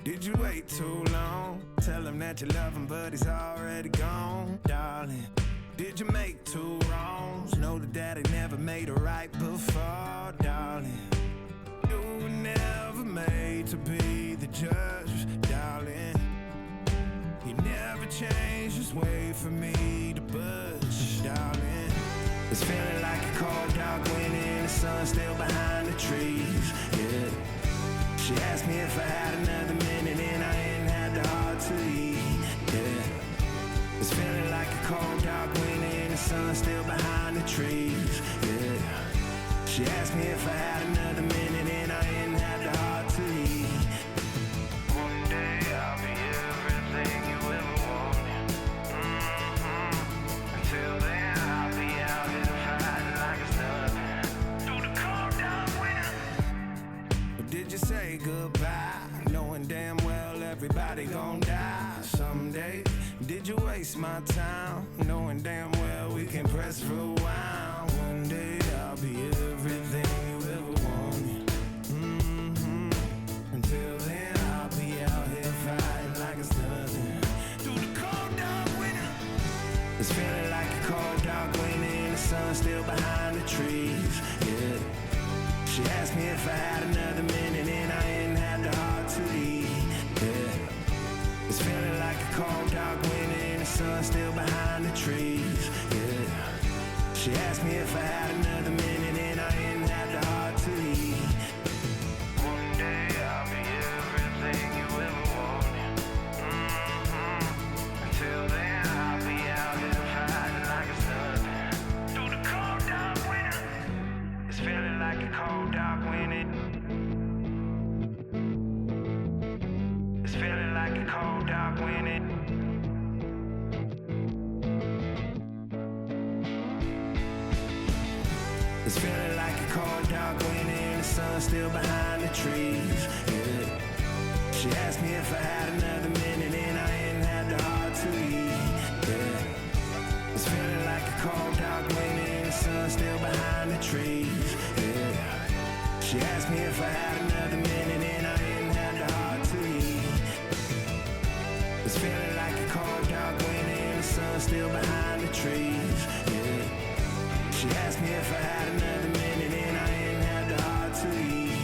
Did you wait too long? Tell him that you love him, but he's already gone, darling. Did you make two wrongs? Know that daddy never made a right before, darling. You were never made to be the judge, darling. He never changed his way for me to budge, darling. It's feeling like a cold dark winter and the sun's still behind the trees, yeah. She asked me if I had another minute and I ain't had the heart to eat, yeah. It's feeling like a cold dark winter and the sun's still behind the trees, yeah. She asked me if I had another minute and I ain't had the heart to eat. One day I'll be everything you ever wanted, Until then I'll be out here fighting like it's nothing through the cold dark winter. Did you say goodbye, knowing damn well everybody gon' die someday? Did you waste my time, knowing damn well we can press rewind? One day I'll be everything you ever wanted, Until then I'll be out here fighting like it's nothing through the cold dark winter. It's feeling like a cold dark winter and the sun's still behind the trees, yeah. She asked me if I had another minute and I ain't had the heart to eat, yeah. It's feeling like a cold dark winter and the sun's still behind the trees, yeah. She asked me if I had another minute and I ain't had the heart to eat. One day I'll be everything you ever wanted, Until then I'll be out here fighting like it's nothing through the cold dark winter. It's feeling like a cold dark winter. It's feeling like a cold dark winter. It's feeling like a cold dark winter and the sun's still behind the trees, yeah. She asked me if I had another minute and I ain't had the heart to eat, yeah. It's feeling like a cold dark winter and the sun's still behind the trees, yeah. She asked me if I had another minute and I ain't had the heart to eat. It's feeling like a cold dark winter and the sun's still behind the trees, yeah. She asked me if I had another minute and I ain't had the heart to eat,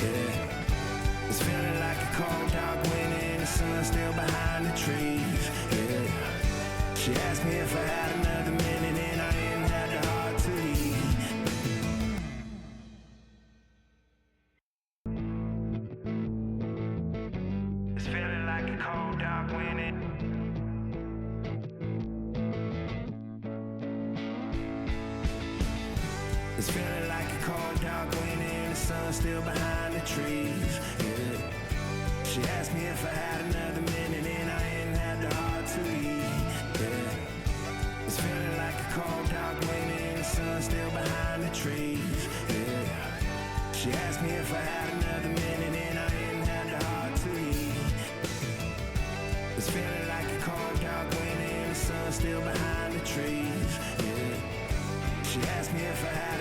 yeah. It's feeling like a cold dark winter and the sun's still behind the trees, yeah. She asked me if I had another minute and I ain't had the heart to eat. It's feeling like a cold dark winter. It's feeling like a cold dark winter and the sun's still behind the trees, yeah. She asked me if I had another minute and I ain't had the heart to eat, yeah. It's feeling like a cold dark winter and the sun's still behind the trees, yeah. She asked me if I had another minute and I ain't had the heart to eat. It's feeling like a cold dark winter and the sun's still behind the trees, yeah. She asked me if I had